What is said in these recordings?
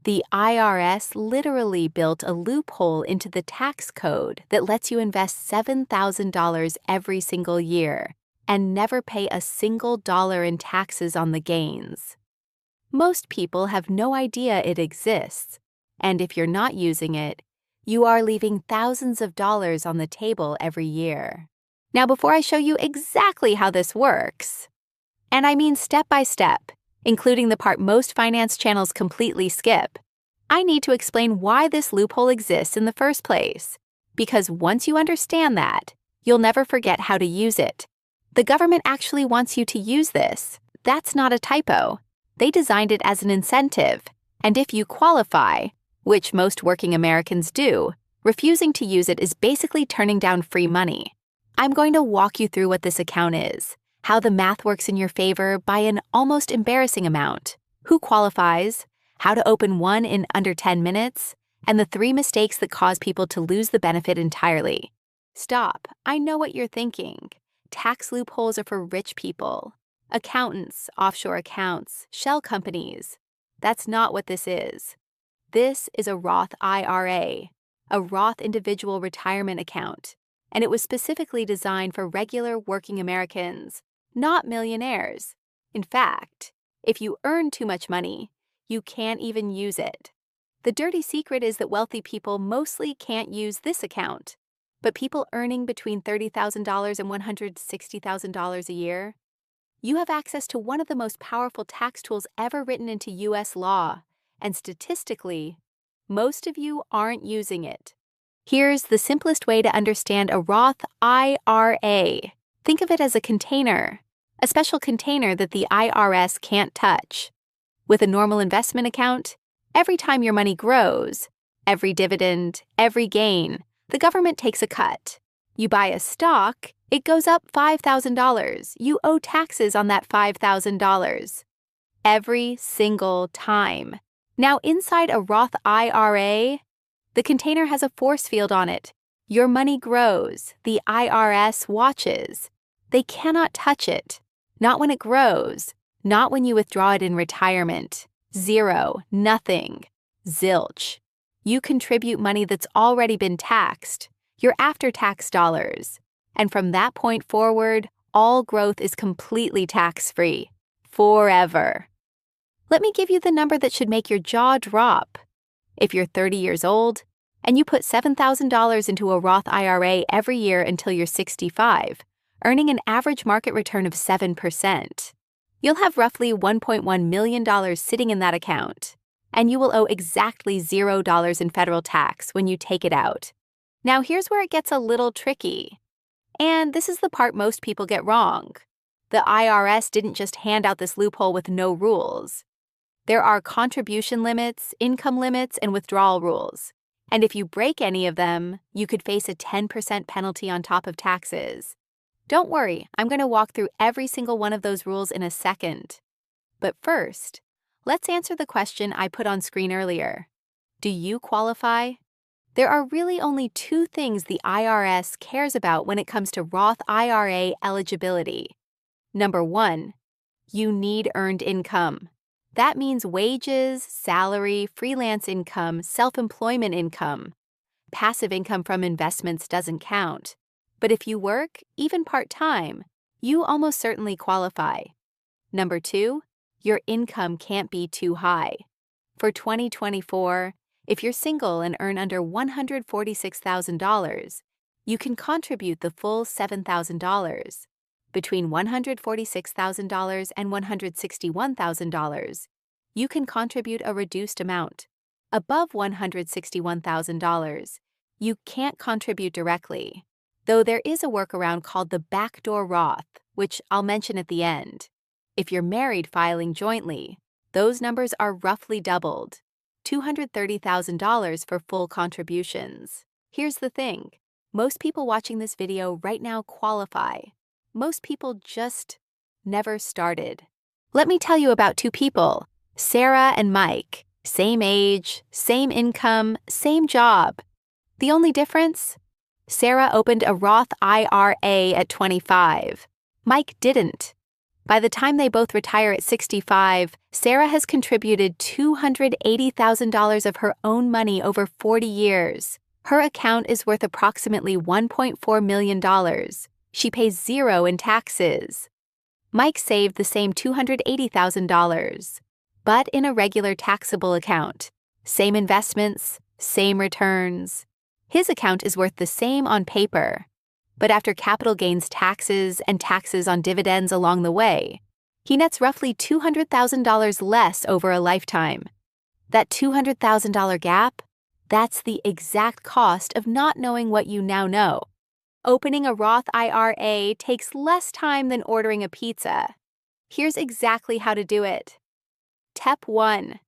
The IRS literally built a loophole into the tax code that lets you invest $7,000 every single year and never pay a single dollar in taxes on the gains. Most people have no idea it exists, and if you're not using it, you are leaving thousands of dollars on the table every year. Now, before I show you exactly how this works, and I mean step by step, including the part most finance channels completely skip, I need to explain why this loophole exists in the first place. Because once you understand that, you'll never forget how to use it. The government actually wants you to use this. That's not a typo. They designed it as an incentive, and if you qualify, which most working Americans do, refusing to use it is basically turning down free money. I'm going to walk you through what this account is, how the math works in your favor by an almost embarrassing amount, who qualifies, how to open one in under 10 minutes, and the 3 mistakes that cause people to lose the benefit entirely. Stop, I know what you're thinking. Tax loopholes are for rich people. Accountants, offshore accounts, shell companies. That's not what this is. This is a Roth IRA, a Roth individual retirement account, and it was specifically designed for regular working Americans, not millionaires. In fact, if you earn too much money, you can't even use it. The dirty secret is that wealthy people mostly can't use this account, but people earning between $30,000 and $160,000 a year, you have access to one of the most powerful tax tools ever written into U.S. law, and statistically, most of you aren't using it. Here's the simplest way to understand a Roth IRA. Think of it as a container, a special container that the IRS can't touch. With a normal investment account, every time your money grows, every dividend, every gain, the government takes a cut. You buy a stock, it goes up $5,000. You owe taxes on that $5,000. Every single time. Now, inside a Roth IRA, the container has a force field on it. Your money grows. The IRS watches. They cannot touch it. Not when it grows. Not when you withdraw it in retirement. Zero. Nothing. Zilch. You contribute money that's already been taxed. Your after-tax dollars. And from that point forward, all growth is completely tax-free. Forever. Let me give you the number that should make your jaw drop. If you're 30 years old and you put $7,000 into a Roth IRA every year until you're 65, earning an average market return of 7%, you'll have roughly $1.1 million sitting in that account, and you will owe exactly $0 in federal tax when you take it out. Now here's where it gets a little tricky. And this is the part most people get wrong. The IRS didn't just hand out this loophole with no rules. There are contribution limits, income limits, and withdrawal rules. And if you break any of them, you could face a 10% penalty on top of taxes. Don't worry, I'm going to walk through every single one of those rules in a second. But first, let's answer the question I put on screen earlier. Do you qualify? There are really only 2 things the IRS cares about when it comes to Roth IRA eligibility. Number 1, you need earned income. That means wages, salary, freelance income, self-employment income. Passive income from investments doesn't count. But if you work, even part-time, you almost certainly qualify. Number 2, your income can't be too high. For 2024, if you're single and earn under $146,000, you can contribute the full $7,000. Between $146,000 and $161,000, you can contribute a reduced amount. Above $161,000, you can't contribute directly, though there is a workaround called the Backdoor Roth, which I'll mention at the end. If you're married filing jointly, those numbers are roughly doubled. $230,000 for full contributions. Here's the thing. Most people watching this video right now qualify. Most people just never started. Let me tell you about 2 people, Sarah and Mike. Same age, same income, same job. The only difference? Sarah opened a Roth IRA at 25. Mike didn't. By the time they both retire at 65, Sarah has contributed $280,000 of her own money over 40 years. Her account is worth approximately $1.4 million. She pays zero in taxes. Mike saved the same $280,000, but in a regular taxable account. Same investments, same returns. His account is worth the same on paper, but after capital gains taxes and taxes on dividends along the way, he nets roughly $200,000 less over a lifetime. That $200,000 gap, that's the exact cost of not knowing what you now know. Opening a Roth IRA takes less time than ordering a pizza. Here's exactly how to do it. Step 1.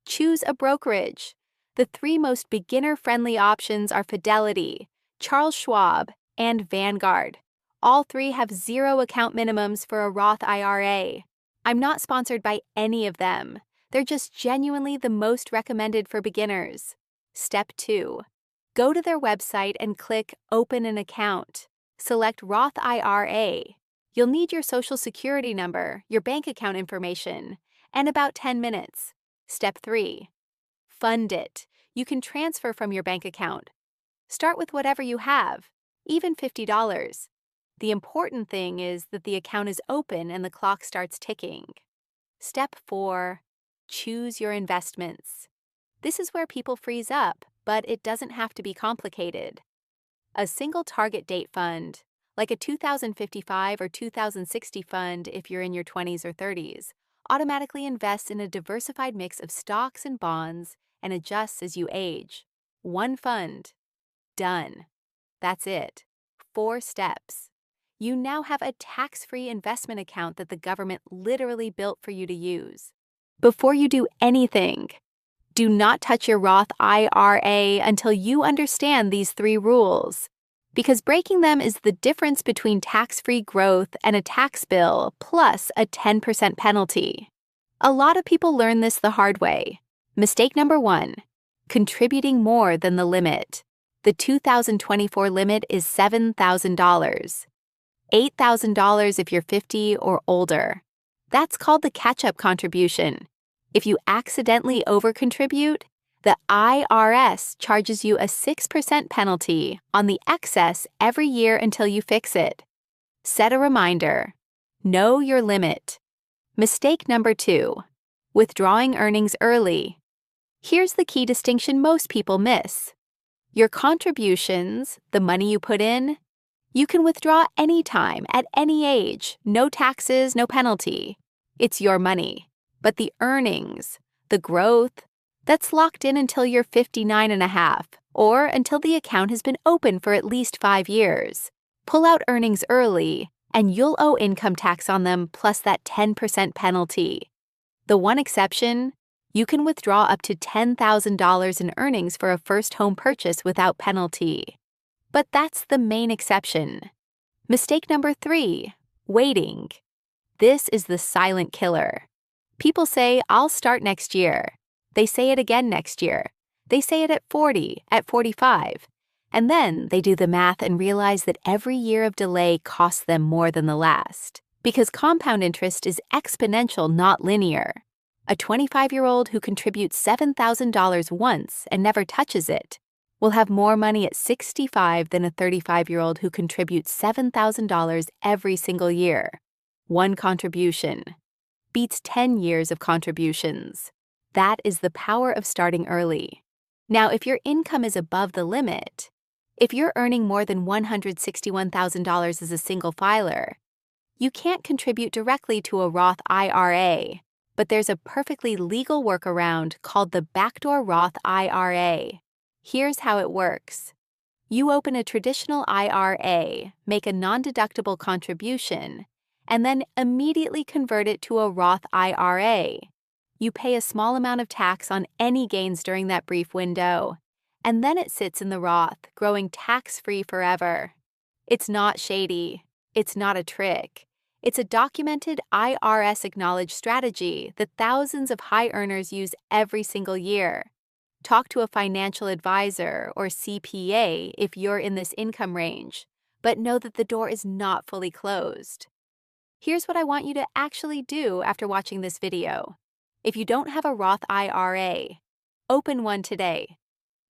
Choose a brokerage. The 3 most beginner-friendly options are Fidelity, Charles Schwab, and Vanguard. All 3 have 0 account minimums for a Roth IRA. I'm not sponsored by any of them. They're just genuinely the most recommended for beginners. Step 2. Go to their website and click Open an Account. Select Roth IRA. You'll need your Social Security number, your bank account information, and about 10 minutes. Step 3. Fund it. You can transfer from your bank account. Start with whatever you have, even $50. The important thing is that the account is open and the clock starts ticking. Step 4. Choose your investments. This is where people freeze up, but it doesn't have to be complicated. A single target date fund, like a 2055 or 2060 fund if you're in your 20s or 30s, automatically invests in a diversified mix of stocks and bonds and adjusts as you age. One fund. Done. That's it. 4 steps. You now have a tax-free investment account that the government literally built for you to use. Before you do anything, do not touch your Roth IRA until you understand these 3 rules, because breaking them is the difference between tax-free growth and a tax bill plus a 10% penalty. A lot of people learn this the hard way. Mistake number 1, contributing more than the limit. The 2024 limit is $7,000. $8,000 if you're 50 or older. That's called the catch-up contribution. If you accidentally overcontribute, the IRS charges you a 6% penalty on the excess every year until you fix it. Set a reminder. Know your limit. Mistake number 2, withdrawing earnings early. Here's the key distinction most people miss. Your contributions, the money you put in, you can withdraw anytime, at any age, no taxes, no penalty. It's your money. But the earnings, the growth, that's locked in until you're 59 and a half, or until the account has been open for at least 5 years. Pull out earnings early, and you'll owe income tax on them plus that 10% penalty. The one exception, you can withdraw up to $10,000 in earnings for a first home purchase without penalty. But that's the main exception. Mistake number 3, waiting. This is the silent killer. People say, I'll start next year. They say it again next year. They say it at 40, at 45. And then they do the math and realize that every year of delay costs them more than the last. Because compound interest is exponential, not linear. A 25-year-old who contributes $7,000 once and never touches it will have more money at 65 than a 35-year-old who contributes $7,000 every single year. One contribution beats 10 years of contributions. That is the power of starting early. Now, if your income is above the limit, if you're earning more than $161,000 as a single filer, you can't contribute directly to a Roth IRA, but there's a perfectly legal workaround called the Backdoor Roth IRA. Here's how it works. You open a traditional IRA, make a non-deductible contribution, and then immediately convert it to a Roth IRA. You pay a small amount of tax on any gains during that brief window, and then it sits in the Roth, growing tax-free forever. It's not shady. It's not a trick. It's a documented IRS-acknowledged strategy that thousands of high earners use every single year. Talk to a financial advisor or CPA if you're in this income range, but know that the door is not fully closed. Here's what I want you to actually do after watching this video. If you don't have a Roth IRA, open one today.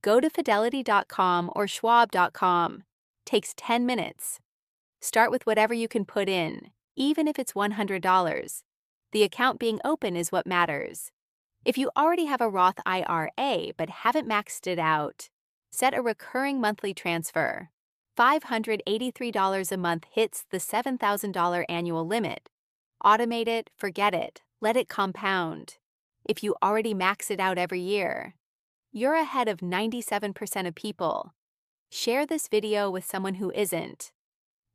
Go to fidelity.com or schwab.com. Takes 10 minutes. Start with whatever you can put in, even if it's $100. The account being open is what matters. If you already have a Roth IRA but haven't maxed it out, set a recurring monthly transfer. $583 a month hits the $7,000 annual limit. Automate it, forget it, let it compound. If you already max it out every year, you're ahead of 97% of people. Share this video with someone who isn't.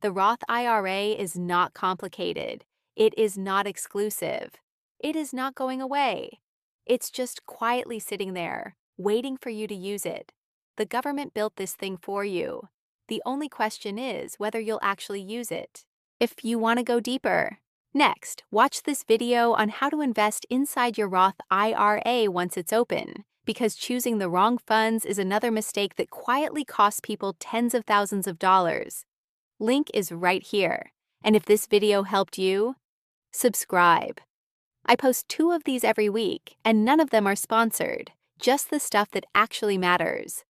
The Roth IRA is not complicated. It is not exclusive. It is not going away. It's just quietly sitting there, waiting for you to use it. The government built this thing for you. The only question is whether you'll actually use it. If you want to go deeper, next, watch this video on how to invest inside your Roth IRA once it's open, because choosing the wrong funds is another mistake that quietly costs people tens of thousands of dollars. Link is right here. And if this video helped you, subscribe. I post 2 of these every week, and none of them are sponsored, just the stuff that actually matters.